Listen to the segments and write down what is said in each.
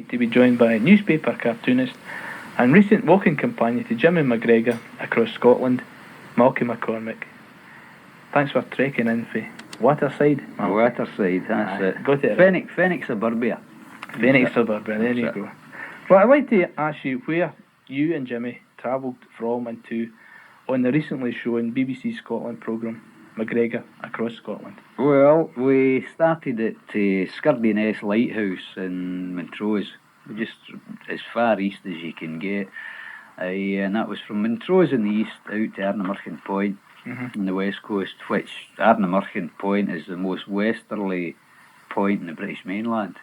to be joined by newspaper cartoonist and recent walking companion to Jimmie Macgregor across Scotland, Malky McCormick. Thanks for trekking in for Waterside. Waterside, that's it. Got it. Phoenix Suburbia. Phoenix Suburbia, there you go. Well, I'd like to ask you where you and Jimmie travelled from and to on the recently shown BBC Scotland programme, McGregor Across Scotland. Well, we started at Skirdy Lighthouse in Montrose, just as far east as you can get. And that was from Montrose in the east out to Arnamurchan Point on the west coast, which Arnamurchan Point is the most westerly point in the British mainland.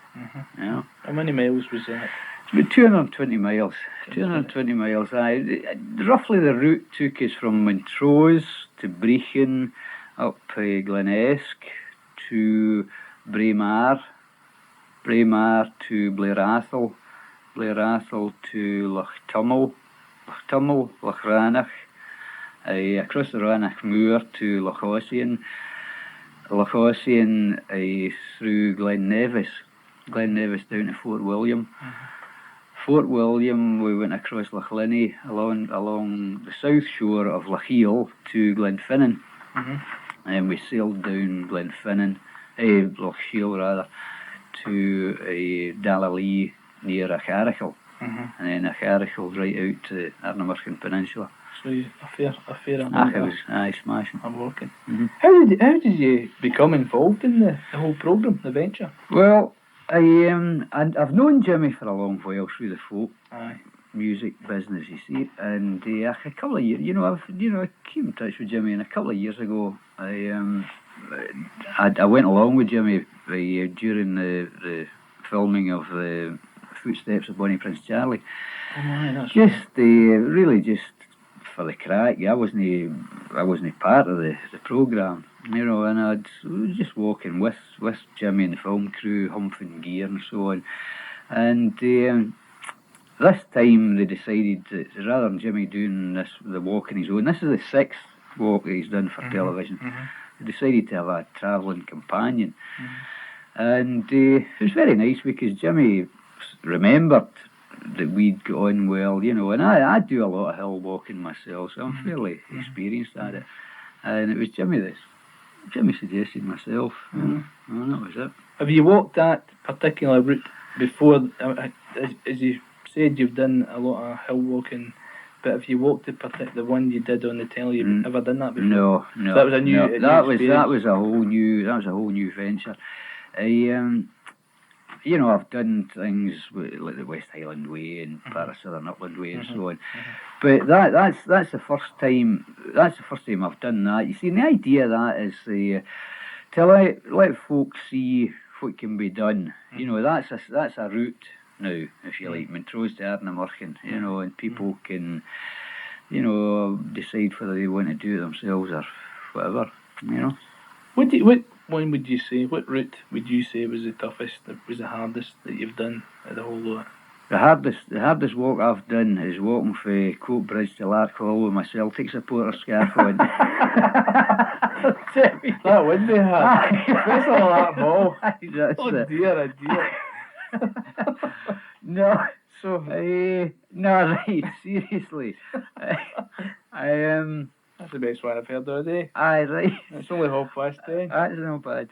Yeah. How many miles was that? It's about 220 miles. 220 miles. Roughly the route took us from Montrose to Brechin, up Glenesk to Braemar, Braemar to Blairathel, Blairathel to Lochtummel, Lochtummel, Lochranach, across the Ranach Moor to Lochosian, Lochosian through Glen Nevis down to Fort William. Fort William, we went across Loch Linney along the south shore of Lochiel to Glenfinnan. And we sailed down Glenfinnan, Lochiel rather, to Dallalee near Acharichel. And then Acharichel right out to Arnamurchan Peninsula. So a fair amount. It was smashing. I'm walking. How did you become involved in the whole programme, the venture? Well, I've known Jimmie for a long while through the folk music business, you see, and a couple of years, I came in touch with Jimmie, and a couple of years ago, I went along with Jimmie during the filming of the Footsteps of Bonnie Prince Charlie. Really just for the crack. I wasn't part of the programme. And I was just walking with Jimmie and the film crew, humping gear and so on. And this time they decided that rather than Jimmie doing the walk on his own, this is the 6th walk that he's done for television, they decided to have a travelling companion. And it was very nice because Jimmie remembered that we'd got on well, and I do a lot of hill walking myself, so I'm fairly experienced at it. And it was Jimmie suggested myself, and that was it. Have you walked that particular route before? As you said, you've done a lot of hill walking, but have you walked the one you did on the telly? You've never done that before? No. So that was a new. That was a whole new venture. I've done things like the West Highland Way and Southern Upland Way and so on, but that's the first time. That's the first time I've done that. You see, and the idea of that is to let folks see what can be done. That's a route now, if you like, Montrose to Arnamurchan. And people can, decide whether they want to do it themselves or whatever. What route would you say was the toughest, that was the hardest that you've done at the whole lot? The hardest walk I've done is walking from Coat Bridge to Larkhall with my Celtic supporter scarf on. That would be hard. Especially that ball. Oh dear. No, right, seriously. That's the best one I've heard all day. Aye, right. It's only 10:30. That's not bad.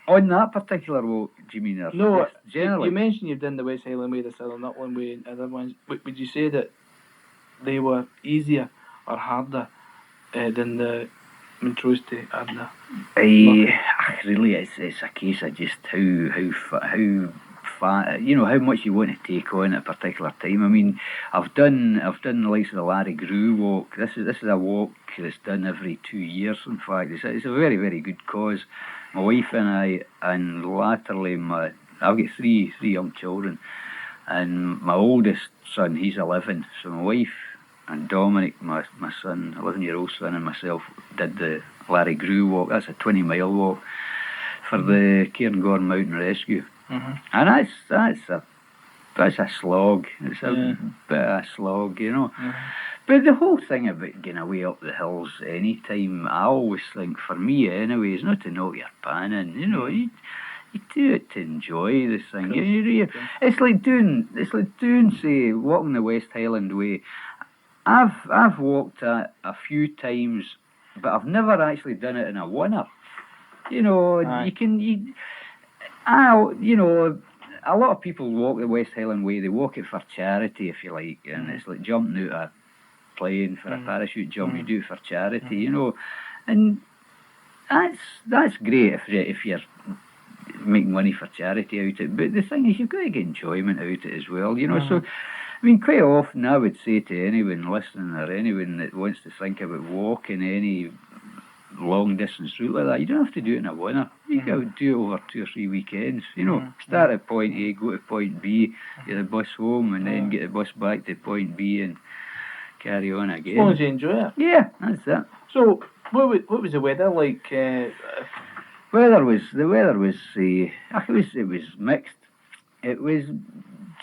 On that particular walk, do you mean? No, generally. You mentioned you've done the West Highland Way, the Southern Upland Way, and other ones. Would you say that they were easier or harder than the Montrose to Ardna? Really, it's a case of just how much you want to take on at a particular time. I mean, I've done the likes of the Larry Grew walk. This is a walk that's done every 2 years. In fact, it's a very, very good cause. My wife and I, and latterly I've got three young children, and my oldest son, he's 11. So my wife and Dominic, my son, 11-year-old son, and myself did the Larry Grew walk. That's a 20-mile walk for the Cairngorm Mountain Rescue. And that's a slog. It's a bit of a slog, But the whole thing about getting away up the hills any time, I always think, for me anyway, is not to knock your pan in. You you do it to enjoy this thing. It's like doing, say, walking the West Highland Way. I've walked it a few times, but I've never actually done it in a winter. You know, a lot of people walk the West Highland Way. They walk it for charity, if you like, and it's like jumping out a plane for a parachute jump. You do it for charity, you know, and that's great if you're making money for charity out of it. But the thing is, you've got to get enjoyment out of it as well, you know. So, I mean, quite often I would say to anyone listening or anyone that wants to think about walking any long distance route like that, you don't have to do it in a winter. You can do it over 2 or 3 weekends. You know, start at point A, go to point B, get the bus home, and then get the bus back to point B and carry on again. As long as you enjoy it. Yeah, that's it. So, what was the weather like? The weather was it was mixed. It was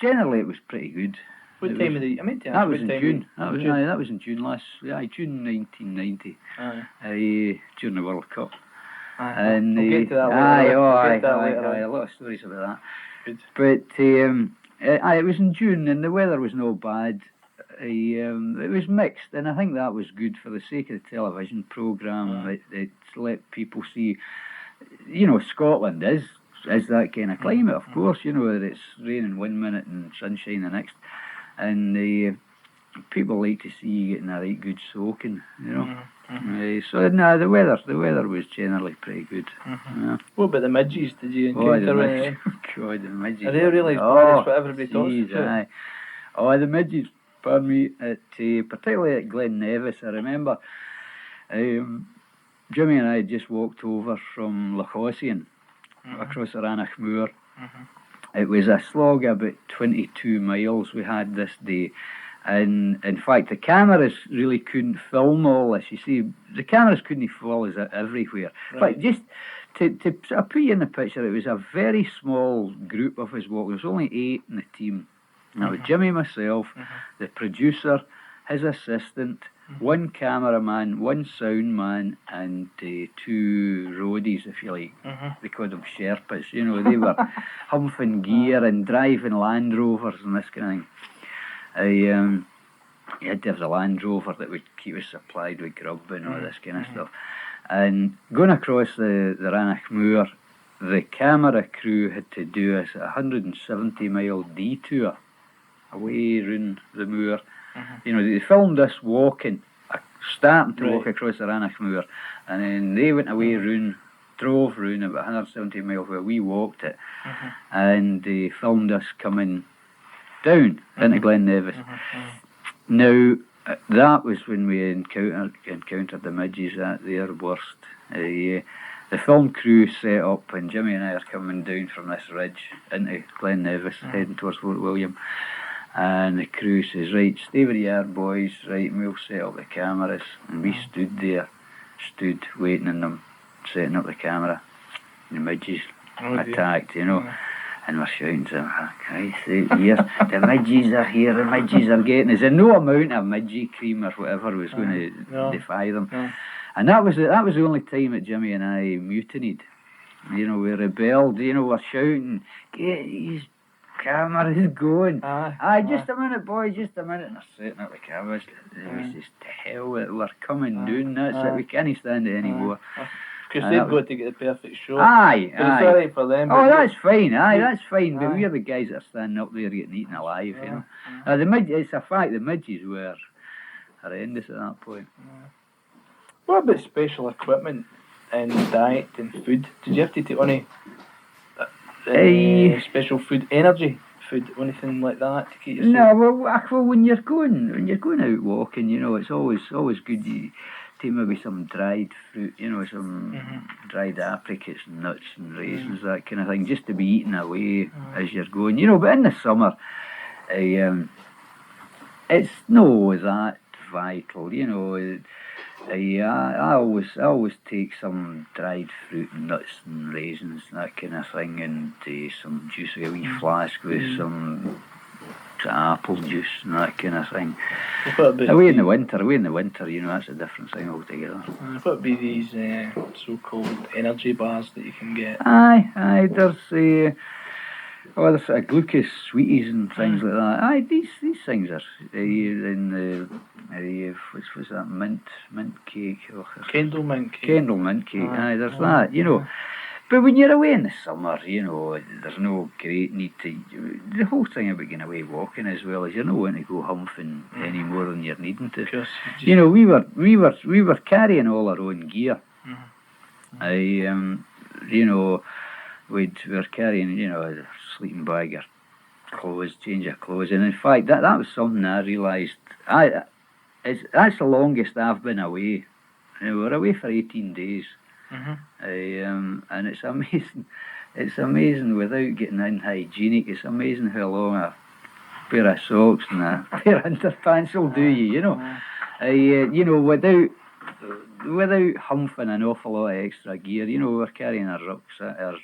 generally it was pretty good. What time of the? I meant to ask. That was in June. That was in June June 1990. During the World Cup. And we'll get to that later. A lot of stories about that. Good. But it was in June, and the weather was no bad. It was mixed, and I think that was good for the sake of the television programme. It let people see, you know, Scotland is that kind of climate, of course. You know, that it's raining one minute and sunshine the next, and people like to see you getting a right good soaking, you know. The weather was generally pretty good. Yeah. What about the midges? Did you encounter any? God, the midges. Are they really as bad as what everybody talks about? Oh, the midges. Pardon me. Particularly at Glen Nevis, I remember. Jimmie and I had just walked over from Lochosian across the Ranach Moor. It was a slog of about 22 miles we had this day. And in fact, the cameras really couldn't film all this. You see, the cameras couldn't follow us everywhere. Right. But just to sort of put you in the picture, it was a very small group of us walking. There was only 8 in the team. Now, with Jimmie, myself, the producer, his assistant, one cameraman, one sound man, and 2 roadies, if you like. They called them Sherpas. You know, they were humping gear and driving Land Rovers and this kind of thing. You had to have the Land Rover that would keep us supplied with grub and all this kind of stuff. And going across the Ranach Moor, the camera crew had to do a 170-mile detour away round the moor. You know, they filmed us walking, starting to walk across the Ranach Moor, and then they went away drove round about 170 miles where we walked it, and they filmed us coming down into Glen Nevis. Now, that was when we encountered the midges at their worst. The film crew set up, and Jimmie and I are coming down from this ridge into Glen Nevis, heading towards Fort William. And the crew says, right, stay where you are, boys, right, and we'll set up the cameras. And we stood there, waiting on them, setting up the camera. The midges attacked, you know. And we're shouting to them, Christ, here, the midges are here, the midges are getting us. And no amount of midgie cream or whatever was going to defy them. And that was the only time that Jimmie and I mutinied. You know, we rebelled, you know, we're shouting, get these cameras going. Just a minute, boys, just a minute. And they're setting up the cameras. It was just the hell that we're coming down, that's it, we can't stand it anymore. Because they've got to get the perfect shot. It's all right for them. That's fine. That's fine. But we're the guys that are standing up there getting eaten alive, you know. It's a fact the midges were horrendous at that point. What about special equipment and diet and food? Did you have to take any special food, energy food, anything like that to keep yourself? No, well, when you're going out walking, you know, it's always good. You take maybe some dried fruit, you know, some dried apricots and nuts and raisins, that kind of thing, just to be eaten away as you're going, you know. But in the summer, it's no that vital, you know. I always take some dried fruit and nuts and raisins, that kind of thing, and some juice, a wee flask with some apple juice and that kind of thing. What about Away in the winter, that's a different thing altogether. what would be these so-called energy bars that you can get? Aye, there's there's sort of glucose sweeties and things like that. Aye, these things are what's that, mint cake? Kendall mint cake. Kendall mint cake, aye, there's that, you know. But when you're away in the summer, you know, there's no great need to. The whole thing about going away walking as well is you're not wanting to go humping any more than you're needing to. You know, we were carrying all our own gear. You know, we were carrying, you know, a sleeping bag or clothes, change of clothes, and in fact that was something I realised. That's the longest I've been away. You know, we're away for 18 days. And it's amazing. It's amazing without getting unhygienic. It's amazing how long a pair of socks and a pair of underpants will do you. You know, you know, without humping an awful lot of extra gear. You know, we're carrying our rucksack, our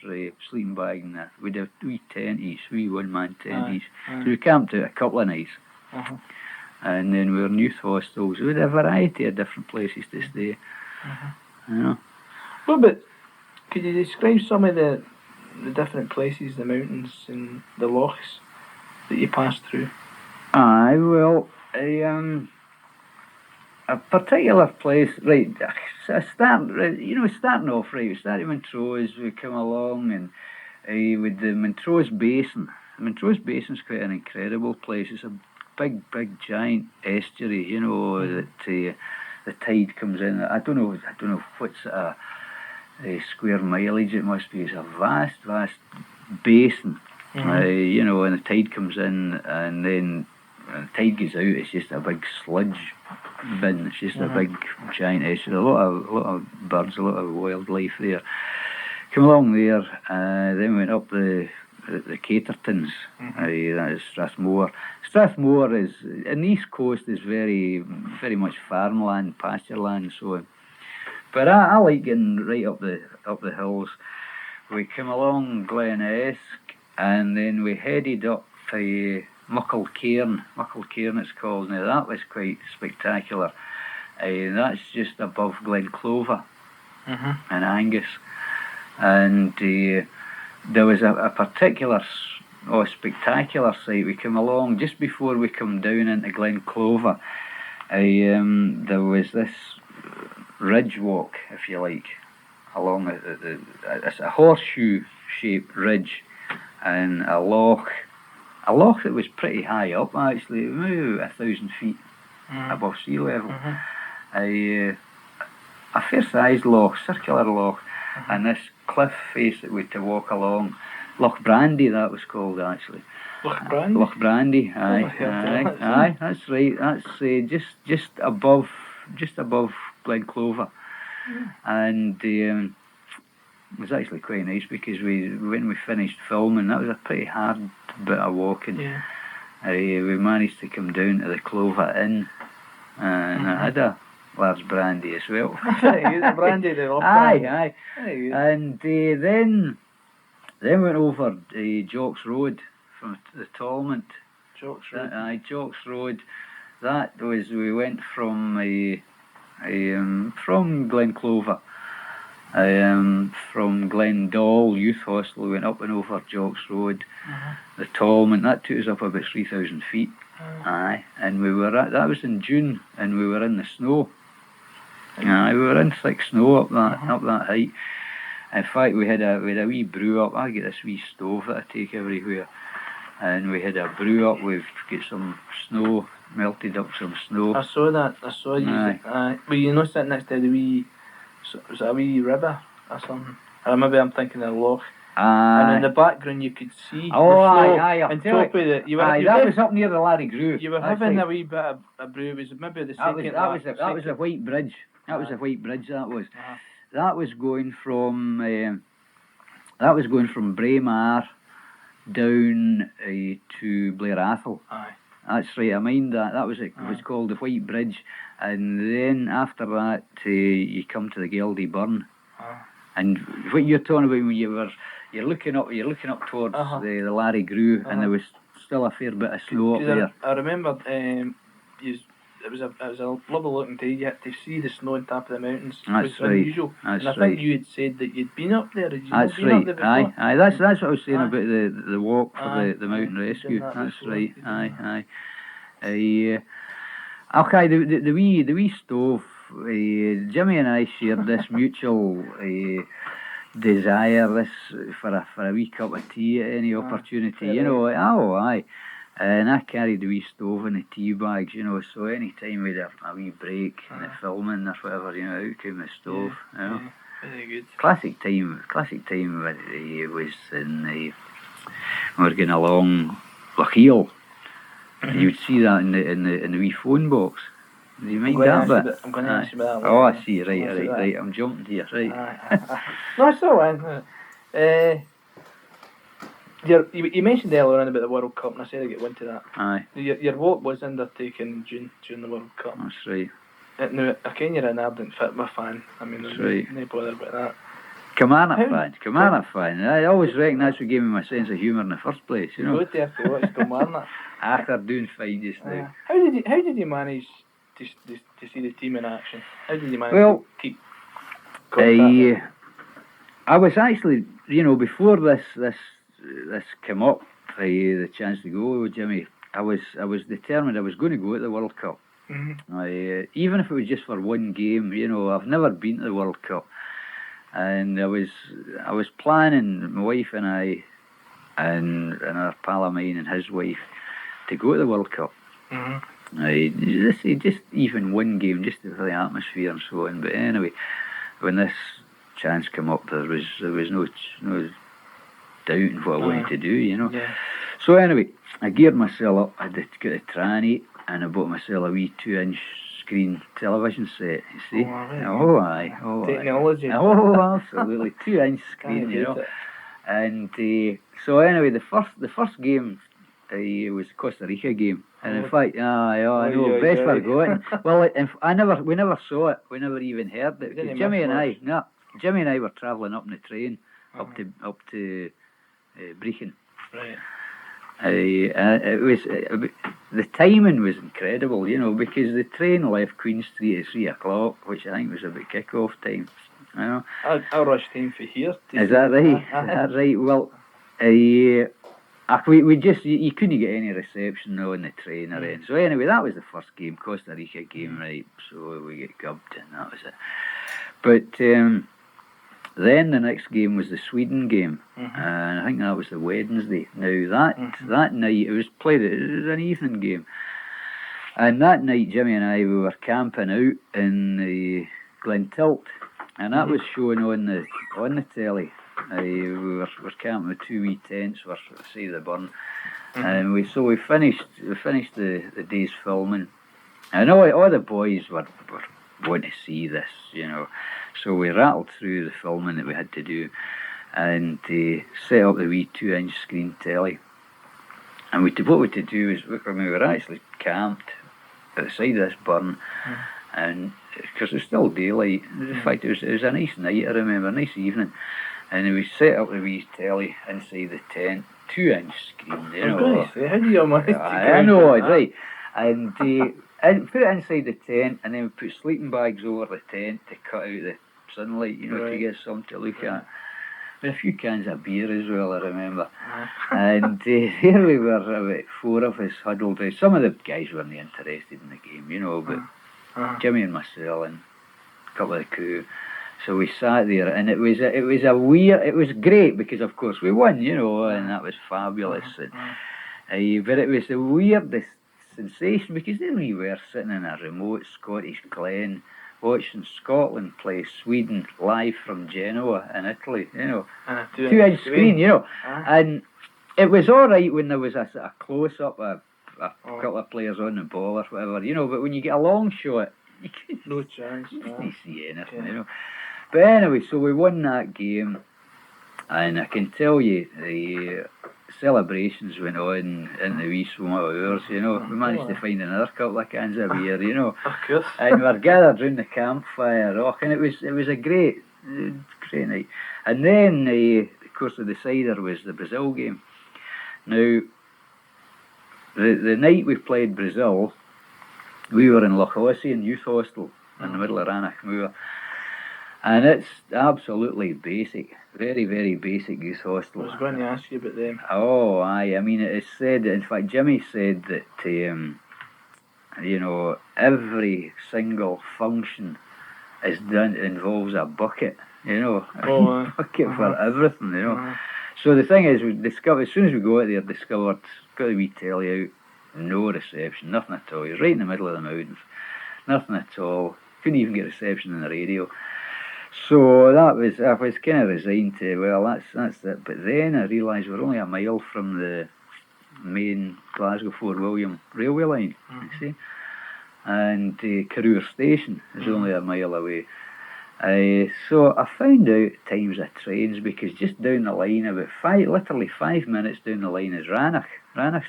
sleeping bag, and we'd have wee tenties, wee one-man tenties. So we camped out a couple of nights, and then we were in youth hostels. We had a variety of different places to stay. You know. Well, but could you describe some of the different places, the mountains and the lochs that you passed through? Aye, well, a particular place, right, starting off, right, we started Montrose, we come along and with the Montrose Basin. The Montrose Basin's quite an incredible place. It's a big, giant estuary, you know, that the tide comes in. I don't know what's a square mileage it must be. It's a vast basin, you know, and the tide comes in, and then when the tide goes out, it's just a big sludge bin. It's just a big giant estuary. A lot of birds, a lot of wildlife there. Come along there, then we went up the Catertons. That is Strathmore. Strathmore is, in the east coast, is very much farmland, pasture land, so on. But I like getting right up the hills. We came along Glen Esk, and then we headed up to Mucklecairn. Mucklecairn it's called. Now that was quite spectacular. That's just above Glen Clover in Angus. And there was a particular spectacular sight. We came along just before we come down into Glen Clover. There was this ridge walk, if you like, along it's a horseshoe-shaped ridge, and a loch that was pretty high up, actually, maybe 1,000 feet above sea level. A fair-sized loch, circular loch, and this cliff face that we had to walk along. Loch Brandy, that was called, actually. Loch Brandy? Loch Brandy, aye, that's right. That's just above Glen Clover, and it was actually quite nice because when we finished filming, that was a pretty hard bit of walking. We managed to come down to the Clover Inn, and I had a large brandy as well. Brandy, they love brandy. Aye. And then went over Jocks Road from the Talmont. Jocks Road. Jocks Road. That was, we went from Glen Clover, from Glendall Youth Hostel. We went up and over Jocks Road, the Talmont. That took us up about 3,000 feet. Aye, and that was in June, and we were in the snow. Aye, we were in thick snow up that height. In fact, we had a wee brew up. I get this wee stove that I take everywhere, and we had a brew up. We've got some snow, melted up some snow. I saw that. I saw you. Aye. Well, you know, sitting next to the wee, was it a wee river or something? Or maybe I'm thinking of a loch. And in the background you could see. Aye. On top of it, that was up near the Larry Groove. You were having a wee bit of a brew. Was it maybe the second? That was a white bridge. That was a white bridge. That was. That was going from Braemar down to Blair Athol. Aye. That's right. I mind that. That was it. It was called the White Bridge, and then after that you come to the Geldie Burn. And what you're talking about when you're looking up towards the Larry Grew, and there was still a fair bit of snow up there. I remember it was a lovely looking day. You had to see the snow on top of the mountains. It That's was right. unusual. That's and I think you had said that you'd been up there. Had you not That's been up right. there before? Aye. That's what I was saying Aye. about the walk for Aye, the mountain aye, you've rescue. done that That's before, right. you've done Aye. Okay, the wee stove. Jimmy and I shared this mutual desire for a wee cup of tea at any opportunity. fair You know, aye. And I carried the wee stove and the tea bags, you know, so any time we had a wee break in the filming or whatever, you know, out came the stove, you know. Yeah, very good. Classic time was in we were going along Lochiel. You would see that in the wee phone box. Do you mind that bit? I'm going to ask you about that. Oh, I see, right. I'm jumping here, right. Aye. No, it's all right. You mentioned earlier on about the World Cup, and I said I'd get into that. Aye. Your walk was undertaken in June during the World Cup. That's right. Now, I ken you're an ardent football fan. I mean, That's there's right. no bother about that. Kilmarnock fan. I always reckon that's what gave me my sense of humour in the first place, you know. Go there to watch Kilmarnock. They're doing fine just now. How did you manage to see the team in action? How did you manage to keep contact? I was actually, you know, before this came up, the chance to go with Jimmy, I was determined I was going to go to the World Cup. Mm-hmm. Even if it was just for one game, you know, I've never been to the World Cup, and I was planning, my wife and I, and another pal of mine and his wife, to go to the World Cup. Mm-hmm. Just even one game, just for the atmosphere and so on. But anyway, when this chance came up, there was no doubt in what I wanted to do, you know. Yeah. So anyway, I geared myself up. I got a tranny, and I bought myself a wee 2-inch screen television set. You see? Aye. Technology. Oh, absolutely, 2-inch screen, you know. And so anyway, the first game was the Costa Rica game, and in fact, I know, best forgotten. Well, we never saw it. We never even heard it. Jimmy and I were travelling up in the train up to Brechin. Right. It was the timing was incredible, you know, because the train left Queen Street at 3:00, which I think was about kick-off time. You know. I rushed home for here. Is that right? Is that right? Well, we just you couldn't get any reception on the train or anything. So anyway, that was the first game, Costa Rica game, right? So we get gubbed, and that was it. But then the next game was the Sweden game, and I think that was the Wednesday. Now that night it was played. It was an evening game, and that night Jimmy and I we were camping out in the Glentilk, and that was shown on the telly. We were camping with 2 wee tents for Save the Burn, and we finished the day's filming, and all the boys were wanting to see this, you know. So we rattled through the filming that we had to do, and set up the wee 2-inch screen telly. And what we had to do is we were actually camped at the side of this burn, and because it was still daylight. In fact, it was a nice night. I remember, a nice evening. And we set up the wee telly inside the tent, 2-inch screen, you know. How do you manage to I know, right. And put it inside the tent, and then we put sleeping bags over the tent to cut out the sunlight, you know, to get something to look at. With a few cans of beer as well, I remember. And here we were, about 4 of us huddled. Some of the guys weren't interested in the game, you know, but Jimmy and myself and a couple of the crew. So we sat there, and it was great because of course we won, you know, and that was fabulous. But it was the weirdest sensation because there we were sitting in a remote Scottish glen watching Scotland play Sweden live from Genoa in Italy, you know, 2-inch screen, you know, and it was all right when there was a sort of close up, a couple of players on the ball or whatever, you know, but when you get a long shot, you couldn't, no chance. You couldn't see anything, you know. But anyway, so we won that game, and I can tell you the celebrations went on in the wee small hours, you know. We managed to find another couple of cans of beer, you know. Of course. And we were gathered round the campfire, and it was a great night. And then, of course, the decider was the Brazil game. Now, the night we played Brazil, we were in Lochosian Youth Hostel in the middle of Ranach Moor. And it's absolutely basic, very, very basic youth hostel. I was going to ask you about them. Oh, aye. I mean, it's said, in fact, Jimmie said that, every single function involves a bucket, a bucket for everything, So the thing is, we discovered, as soon as we go out there, discovered, got the wee telly out, no reception, nothing at all. He was right in the middle of the mountains, nothing at all. Couldn't even get reception on the radio. So I was kind of resigned to, well, that's it. But then I realised we're only a mile from the main Glasgow Fort William railway line, you see. And Career Station is only a mile away. So I found out times of trains, because just down the line, about literally 5 minutes down the line is Ranach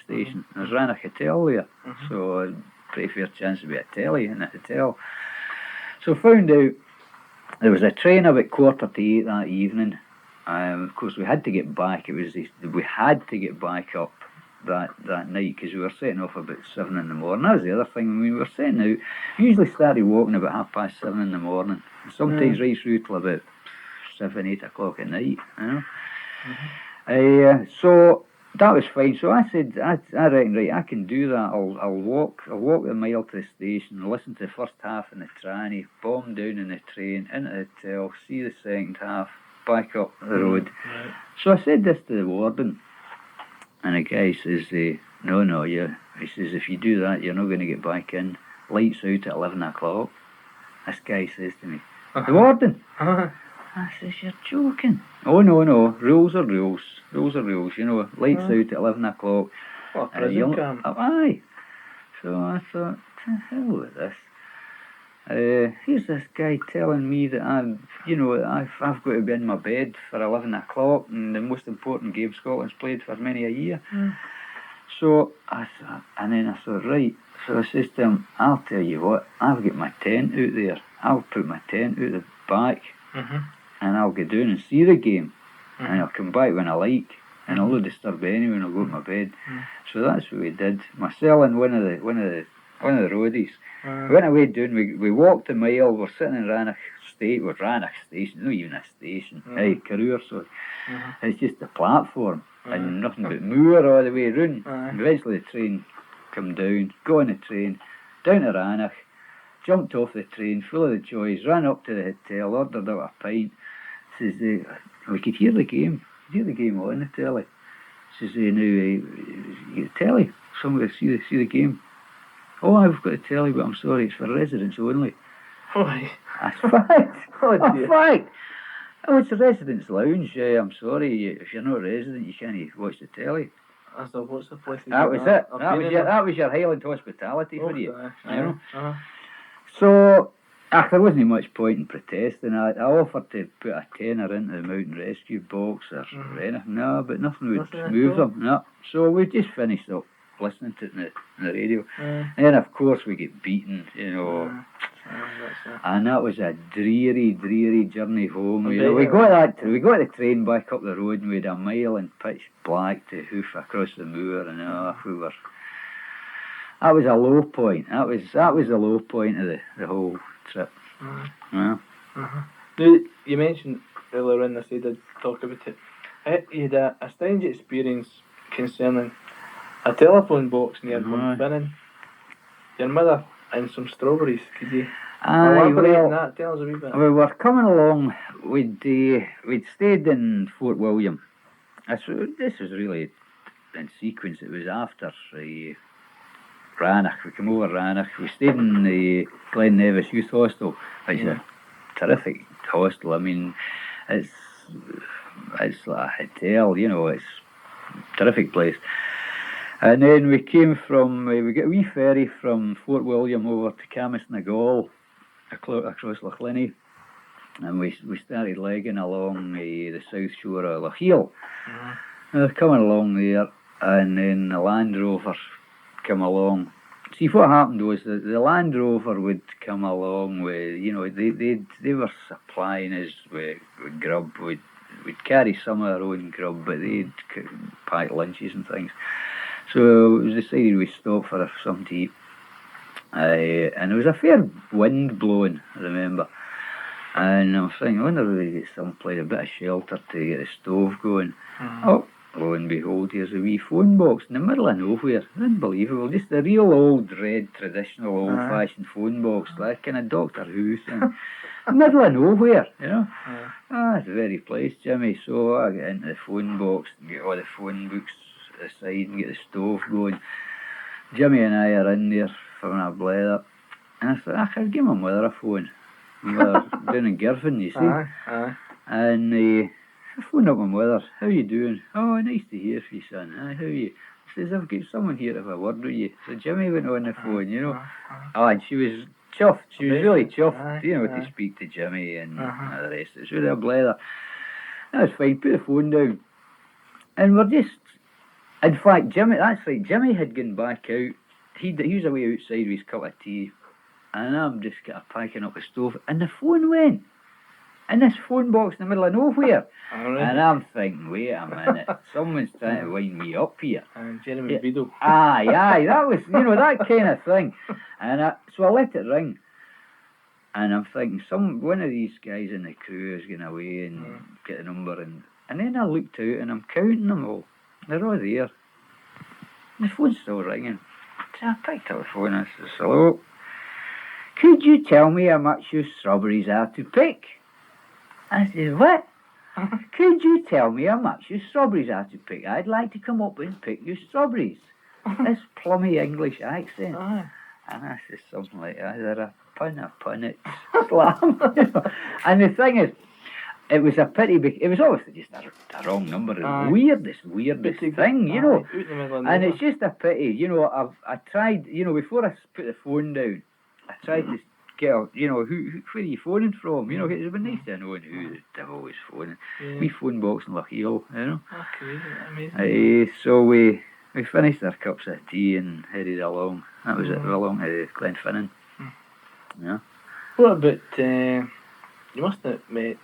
Station. There's Ranach Hotel there. So a pretty fair chance to be a telly in the hotel. So I found out there was a train about 7:45 that evening. Of course, we had to get back. We had to get back up that night, because we were setting off about 7 in the morning. That was the other thing. I mean, we were setting out. Usually started walking about 7:30 in the morning. Sometimes right through till about 7, 8 o'clock at night. So that was fine. So I said, I reckon, right, I can do that. I'll walk the mile to the station, listen to the first half in the tranny, bomb down in the train, into the hotel, see the second half, back up the road. Right. So I said this to the warden, and the guy says, no, he says, if you do that, you're not going to get back in. Lights out at 11 o'clock. This guy says to me, the warden. I says, you're joking. Oh, no, rules are rules. Rules are rules, lights out at 11 o'clock. What a prison camp. Aye. So I thought, to hell with this. Here's this guy telling me that I've got to be in my bed for 11 o'clock, and the most important game Scotland's played for many a year. So I thought, right. So I says to him, I'll tell you what, I've got my tent out there. I'll put my tent out the back, and I'll go down and see the game, and I'll come back when I like, and I'll not disturb anyone. I'll go to my bed. So that's what we did. Myself and one of the roadies. We went away down. We walked a mile. We're sitting in Ranach Station. Not even a station. Career. So it's just a platform and nothing but moor all the way round. Eventually the train come down. Got on the train down to Ranach. Jumped off the train, full of the joys, ran up to the hotel, ordered out a pint. Says, we could hear the game. Hear the game on the telly. Says, now, you get the telly. Somebody see the game. Oh, I've got a telly, but I'm sorry, it's for residents only. That's fact. That's fact. Oh, it's a residents' lounge. I'm sorry, if you're not a resident, you can't watch the telly. So what's the place? That was it. That was your Highland hospitality for you. So, there wasn't much point in protesting. I offered to put a tenner into the mountain rescue box or anything. No, but nothing would move them. No. So we just finished up listening to it on the radio. And then, of course, we get beaten, And that was a dreary, dreary journey home. We got the train back up the road, and we had a mile in pitch black to hoof across the moor, and we were... That was a low point. That was the low point of the whole trip. Now, you mentioned earlier on, I said I'd talk about it. You had a strange experience concerning a telephone box near Bunning. Your mother and some strawberries. Could you elaborate on that? Tell us a wee bit. We were coming along. We'd stayed in Fort William. This was really in sequence. It was after Ranach. We came over Ranach. We stayed in the Glen Nevis Youth Hostel, which is a terrific hostel. I mean, it's like a hotel, it's a terrific place. And then we came from, we got a wee ferry from Fort William over to Camas-na-Gall, across Loch Linney, and we started legging along the south shore of Loch Heel. And they're coming along there, and then the Land Rover come along. See, what happened was that the Land Rover would come along with, they were supplying us with grub. We'd carry some of our own grub, but they'd pack lunches and things. So it was decided we stopped for something to eat. And there was a fair wind blowing, I remember. And I was thinking, I wonder if we get someplace, a bit of shelter to get the stove going. Oh, lo and behold, here's a wee phone box in the middle of nowhere. Unbelievable. Just a real old, red, traditional, old-fashioned phone box, like kind of Doctor Who thing. Middle of nowhere, you know. It's a very place, Jimmy. So I get into the phone box and get all the phone books aside and get the stove going. Jimmy and I are in there having a blather. And I thought, I could give my mother a phone. We were down in Girvan, you see. And I phoned up my mother. How you doing? Oh, nice to hear from you, son. How are you? I says, I've got someone here to have a word with you. So Jimmy went on the phone, you know. And she was chuffed. She was really chuffed, you know, to speak to Jimmy and the rest. It was really a blather. That was fine. Put the phone down. And we're just... In fact, Jimmy, that's right, Jimmy had gone back out. He was away outside with his cup of tea. And I'm just kind of packing up the stove. And the phone went. In this phone box in the middle of nowhere. And I'm thinking, wait a minute, someone's trying to wind me up here. Jeremy Beadle. Aye, that was, you know, that kind of thing. And so I let it ring. And I'm thinking, one of these guys in the crew is going away and get a number. And then I looked out and I'm counting them all. They're all there. And the phone's still ringing. So I picked up the phone and I says, hello. Could you tell me how much your strawberries are to pick? I said, what? Could you tell me how much your strawberries are to pick? I'd like to come up and pick your strawberries. This plummy English accent. And I said something like, either a pun, it's slam. And the thing is, it was a pity, it was obviously just a wrong number. Weirdest thing, you know. And it's just a pity, you know, I tried, you know, before I put the phone down, I tried to get out, you know, where are you phoning from? You know, it would be nice to know who the devil was phoning. We phone box in Lochiel, you know. Amazing. So we finished our cups of tea and headed along. That was it, along to Glenfinnan. Yeah. What about, you must have met,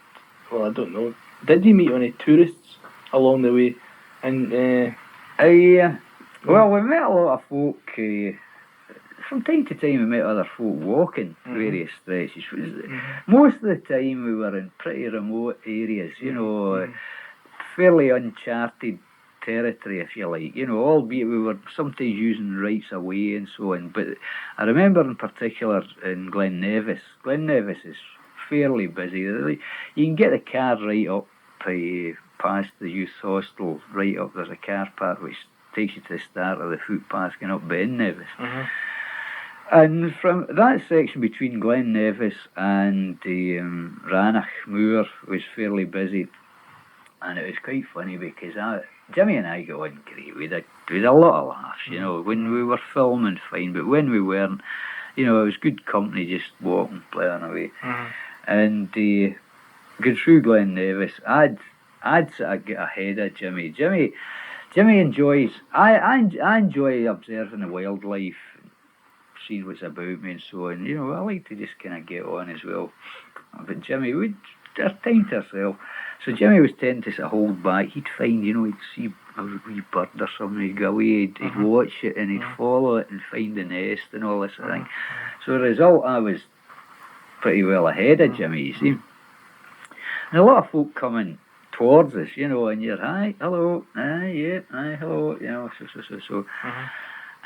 well, I don't know, did you meet any tourists along the way? And well, we met a lot of folk. From time to time, we met other folk walking various stretches. Most of the time, we were in pretty remote areas, you know, fairly uncharted territory, if you like, you know, albeit we were sometimes using rights of way and so on. But I remember in particular in Glen Nevis. Glen Nevis is fairly busy. You can get the car right up past the youth hostel, right up. There's a car park which takes you to the start of the footpath going up Ben Nevis. And from that section between Glen Nevis and Ranach Moor was fairly busy. And it was quite funny because Jimmy and I got on great. We had a lot of laughs, you know. When we were filming, fine, but when we weren't, you know, it was good company just walking, playing away. And going through Glen Nevis, I'd sort of get ahead of Jimmy. Jimmy enjoys, I enjoy observing the wildlife, seeing what's about me and so on. You know, I like to just kind of get on as well. But Jimmy, we'd have time to ourselves. So Jimmy was tending to sort of hold back. He'd find, you know, he'd see a wee bird or something, he'd go away, he'd watch it and he'd follow it and find the nest and all this sort of thing. So the result, I was pretty well ahead of Jimmy, you see. And a lot of folk coming towards us, you know, and you're, hi, hello, yeah, hi, hello, you know, so.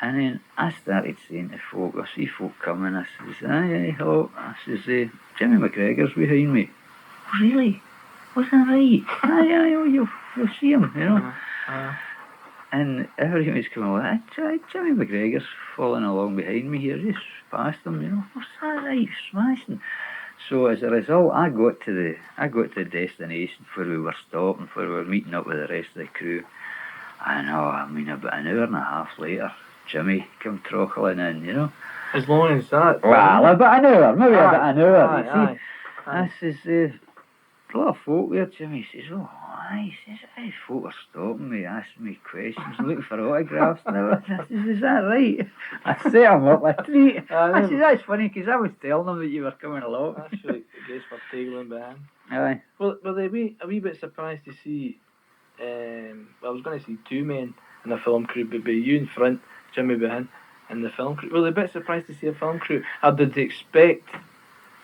And then I started saying to folk, I see folk coming, I says, hi, hello, I says, Jimmie Macgregor's behind me. Oh, really? Was that right? Yeah, you'll see him, you know. And everyone was coming along, Jimmie Macgregor's following along behind me here, just past him, you know. Was that right? Smashing. So as a result, I got to the destination where we were stopping, where we were meeting up with the rest of the crew. I mean, about an hour and a half later, Jimmy came trockling in, you know. As long as that? Well, about an hour, maybe about an hour. You see, I says, a lot of folk there, Jimmy. He says, oh, aye. He says, folk are stopping me, asking me questions, looking for autographs and everything. I says, is that right? I set him up a treat. I says, that's funny, because I was telling them that you were coming along. That's right, the guys were tailing behind. Aye. Well, were they a wee bit surprised to see, I was going to see two men, and a film crew, but be you in front, Jimmie behind, and the film crew. Well, a bit surprised to see a film crew. Or did they expect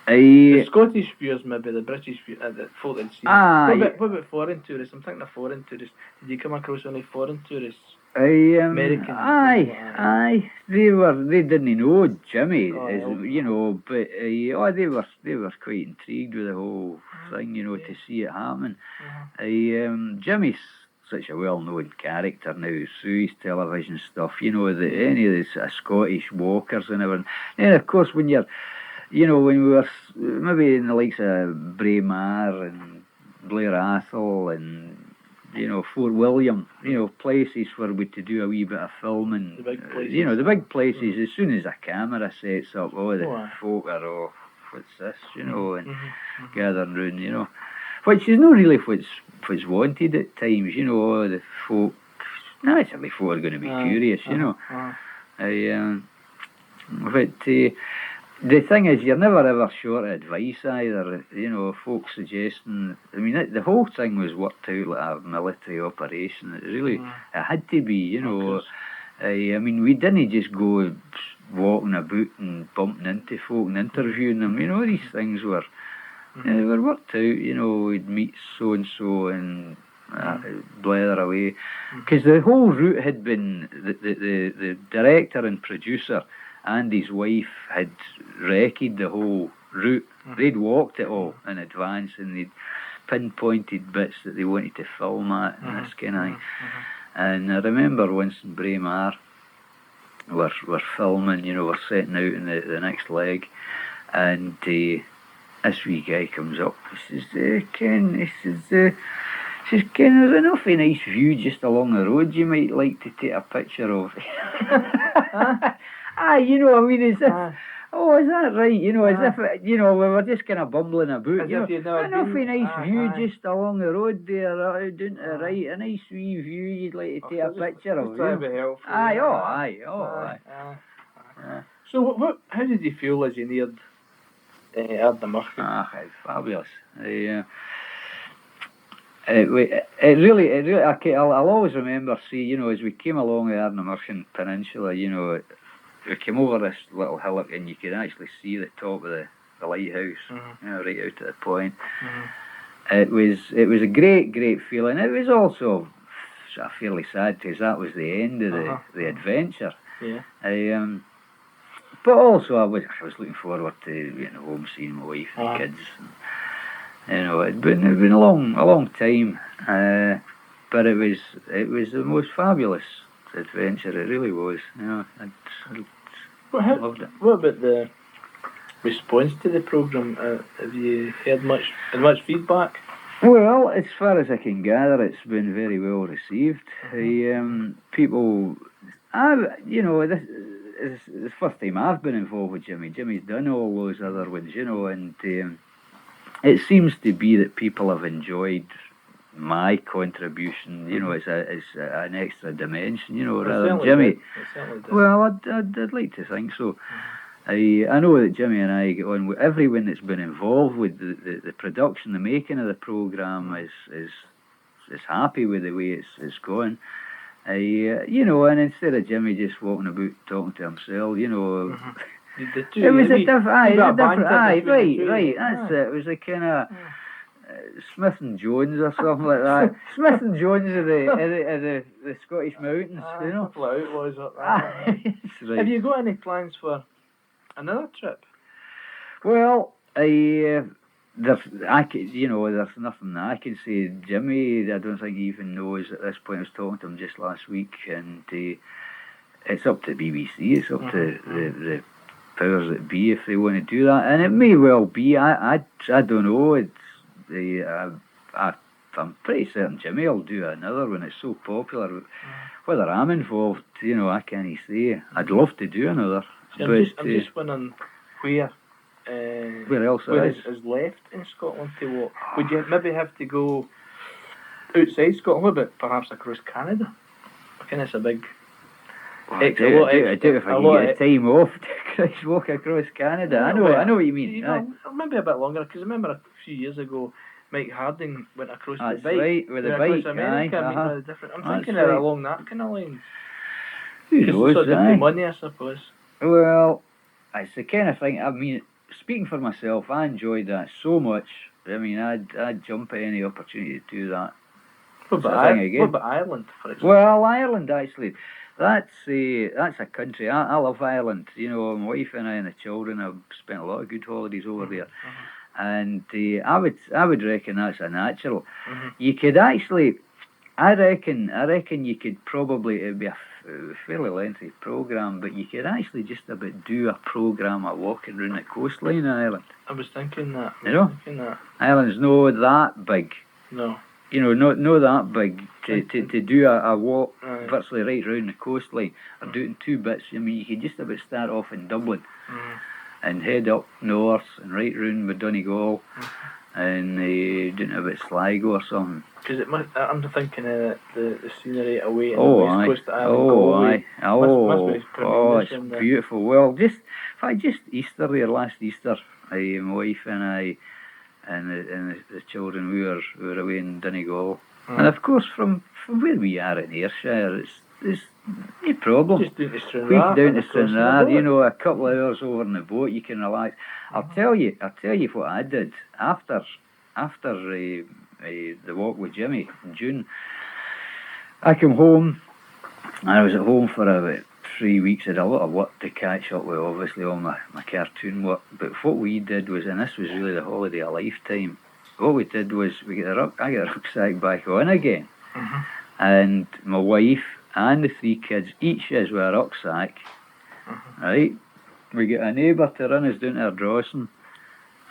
the Scottish viewers, maybe the British viewers, the folk that see? What about foreign tourists? I'm thinking of foreign tourists. Did you come across any foreign tourists? American. Aye. They didn't know Jimmie, you know, but they were quite intrigued with the whole thing, you know, to see it happen. Jimmie's such a well-known character now through his television stuff, you know, any of the Scottish walkers and everything. And of course, when you're, you know, when we were maybe in the likes of Braemar and Blair Athol and, you know, Fort William, you know, places where we to do a wee bit of filming. The big places. You know, the big places, as soon as a camera sets up, the folk are, what's this, you know, and gathering round, you know. Which is not really what's wanted at times, you know, the folk, naturally folk are going to be curious, you know. But the thing is, you're never ever short of advice either, you know, folks suggesting, I mean, the whole thing was worked out like a military operation. It really, it had to be, you know. I mean, we didn't just go walking about and bumping into folk and interviewing them, you know, these things were, they were worked out, you know, we'd meet so-and-so and blather away. Because the whole route had been, the director and producer and his wife had recce'd the whole route. They'd walked it all in advance and they'd pinpointed bits that they wanted to film at and this kind of thing. And I remember once in Braemar, we're filming, you know, we're setting out in the next leg, and this wee guy comes up. He says, Ken, there's an awfully nice view just along the road you might like to take a picture of. You know, I mean, as if, oh, is that right? You know, as if, you know, we were just kind of bumbling about. You know, an awfully nice view just along the road there, down to the right, a nice wee view you'd like to take a picture of. Try to be helpful. Aye. So, how did you feel as you neared Ardnamurchan? It's fabulous. It really, I'll always remember, you know, as we came along the Ardnamurchan Peninsula, you know, we came over this little hillock and you could actually see the top of the lighthouse, you know, right out to the point. It was a great feeling. It was also fairly sad because that was the end of the adventure. But also I was looking forward to getting home, seeing my wife and kids. And, you know, it'd been a long time, but it was the most fabulous adventure. It really was. You know, I loved it. What about the response to the programme? Have you heard much feedback? Well, as far as I can gather, it's been very well received. People, you know, this is the first time I've been involved with Jimmie. Jimmie's done all those other ones, you know, and it seems to be that people have enjoyed my contribution, you know, as an extra dimension, you know, rather than Jimmie. Well, I'd like to think so. I know that Jimmie and I get on with everyone that's been involved with the production, the making of the programme is happy with the way it's going. You know, and instead of Jimmie just walking about talking to himself, you know, it was a different, right, that's it. It was a kind of Smith and Jones or something like that. Smith and Jones of the Scottish mountains, you know. Outlaws up there. Right. Have you got any plans for another trip? Well, there's nothing that I can say. Jimmie, I don't think he even knows at this point. I was talking to him just last week, and it's up to BBC. It's up to the powers that be if they want to do that, and it may well be. I don't know. I'm pretty certain Jimmie will do another one. It's so popular. Whether I'm involved, you know, I can't say. I'd love to do another. See, I'm just wondering where else is left in Scotland to walk. Would you maybe have to go outside Scotland, but perhaps across Canada? I think it's a big. I do if I can get time off to walk across Canada. I know what you mean. Maybe a bit longer, because I remember a few years ago Mike Harding went across That's the bike. right, with the Went across bike, America, aye, meeting other different. I'm That's thinking right. along that kind of line. Who Just knows, sort of aye. the money, I suppose. Well, it's the kind of thing, I mean, speaking for myself, I enjoyed that so much. I mean, I'd jump at any opportunity to do that. What Sort of about, thing again. what about Ireland, for example? Well, Ireland, actually, that's a country. I love Ireland. You know, my wife and I and the children have spent a lot of good holidays over there. And I would reckon that's a natural. You could actually, I reckon you could probably, it'd be a fairly lengthy programme, but you could actually just about do a programme of walking around the coastline in Ireland. I was thinking that. You know? Ireland's not that big. No. You know, not that big to do a walk virtually right round the coastline, or do it in two bits. I mean, you could just about start off in Dublin and head up north and right round with Donegal and doing a bit Sligo or something. Because I'm thinking the scenery away in Oh, the west aye. coast of Ireland. Oh, aye. Must be tremendous. It's beautiful. Well, just Easter there, last Easter, my wife and I and the children, we were away in Donegal. And of course, from where we are in Ayrshire, it's no problem. Just down to Stranraer. Quick down to Stranraer, you know, a couple of hours over on the boat, you can relax. I'll tell you what I did after the walk with Jimmie in June. I came home. I was at home for about 3 weeks. I had a lot of work to catch up with, obviously all my cartoon work. But what we did was, and this was really the holiday of a lifetime, what we did was I got a rucksack back on again. And my wife and the 3 kids, each is with a rucksack, right? We got a neighbour to run us down to Ardrossan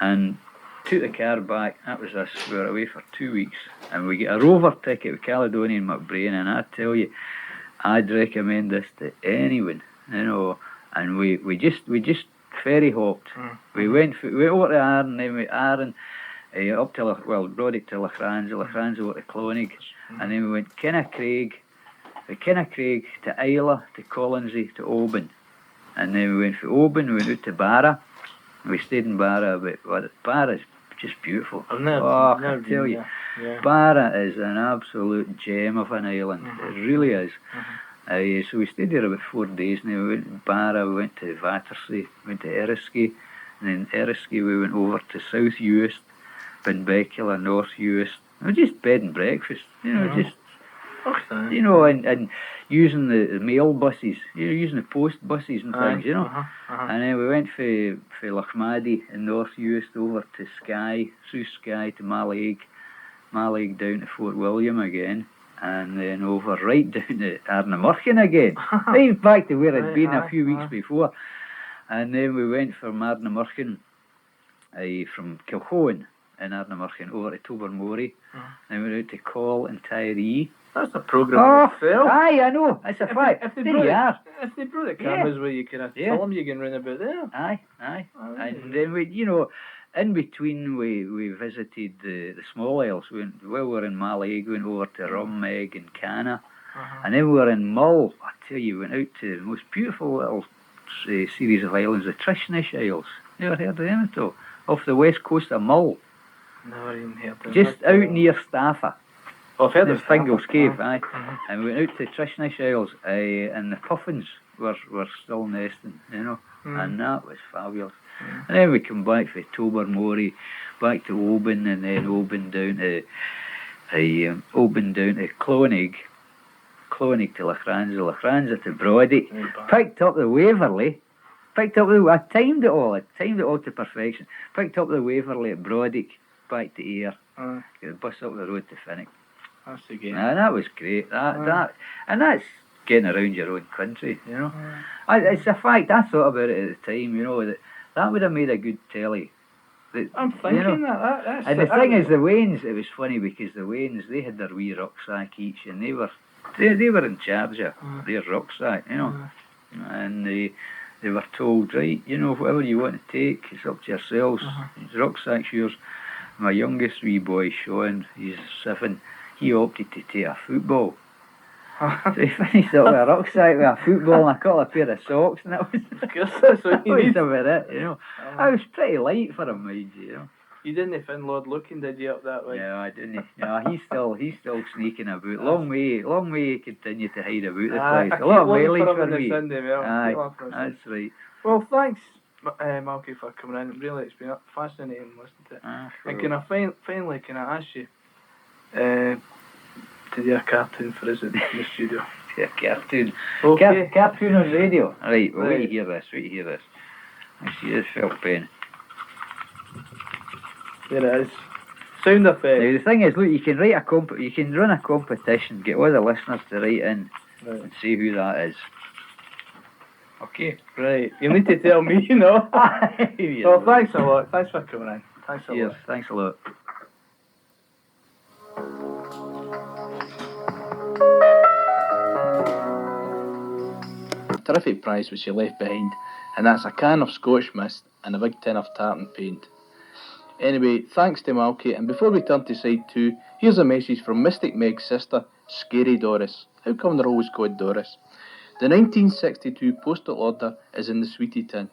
and took the car back. That was us. We were away for 2 weeks. And we get a rover ticket with Caledonian McBrain, and I tell you, I'd recommend this to anyone, you know. And we just ferry hopped. We went over to Arran, then we Arran up to Brodick to Loughranza over to Clonig, and then we went Kinnacraig to Isla to Collinsey to Oban, and then we went from Oban, we went out to Barra. We stayed in Barra Barra's just beautiful. I've never I tell you, Barra is an absolute gem of an island. It really is. So we stayed there about 4 days, and then we went to Barra, we went to Battersea, went to Eriskay, and then Eriskay we went over to South Uist, Benbecula, North Uist. It was just bed and breakfast, you know, you know, and using the mail buses, you know, using the post buses and things, you know. And then we went for Lochmaddy in North Uist over to Skye, through Skye to Mallaig down to Fort William again, and then over right down to Arnamurchan again, right back to where I'd been a few weeks before. And then we went from Arnamurchan, from Kilchoan in Arnamurchan over to Tobermory, then we went out to Call and Tyree. That's a programme itself. Aye, I know. It's a fact. If they brought the cameras where you could film you going round about there. Aye. And then we, you know, in between we visited the small isles. We were in Mallaig, we went over to Rummeg and Canna. And then we were in Mull. I tell you, we went out to the most beautiful little series of islands, the Trishnish Isles. You ever heard of them at all? Off the west coast of Mull. Never even heard of them. Just out near Staffa. Oh, I've heard of Fingal's Cave, aye. And we went out to Trishnish Isles, and the puffins were still nesting, you know, and that was fabulous. And then we come back for Tobermory, back to Oban, and then Oban down to Clonig to Loughranza to Brodick, picked up the Waverley, I timed it all to perfection, picked up the Waverley at Brodick, back to Ayr, get the bus up the road to Finnick. That's the game. And that was great. And that's getting around your own country, you know. It's a fact. I thought about it at the time, you know, that would have made a good telly. I'm thinking, you know, that's and the thing is, the Waynes. It was funny because the Waynes, they had their wee rucksack each, and they were in charge of their rucksack, you know. And they were told, right, you know, whatever you want to take, it's up to yourselves. Rucksack's yours. My youngest wee boy, Sean, he's 7. He opted to take a football. So he finished up with a rucksack with a football and a couple of pair of socks, and that was, that's what he needs about it, you know. I was pretty light for him, mind you, know. You didn't find Lord looking, did you, up that way? No, I didn't. No, he's still sneaking about. Long way continue to hide about the place. I A lot of keep looking mileage for him for in the me. Sunday mail. Aye, that's right. Well, thanks, Malky, for coming in. Really, it's been fascinating listening to it. Sure. And can I finally ask you to do a cartoon for us in the studio? Yeah, cartoon. Okay. Cartoon on radio. Right, well, Right. wait to hear this. I see this felt pen. There it is. Sound effect. Now the thing is, look, you can run a competition, get all the listeners to write in and see who that is. Okay. Right. You need to tell me, you know. Well, thanks a lot. Thanks for coming in. Thanks a lot. Thanks a lot. Terrific prize which you left behind, and that's a can of Scotch mist and a big tin of tartan paint. Anyway, thanks to Malky, and before we turn to side 2, here's a message from Mystic Meg's sister, Scary Doris. How come they're always called Doris? The 1962 postal order is in the sweetie tin.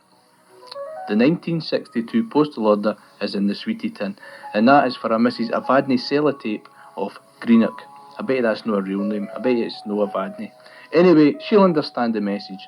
The 1962 postal order is in the sweetie tin, and that is for a Mrs. Avadny Sellotape of Greenock. I bet that's not a real name. I bet it's no Avadny. Anyway, she'll understand the message.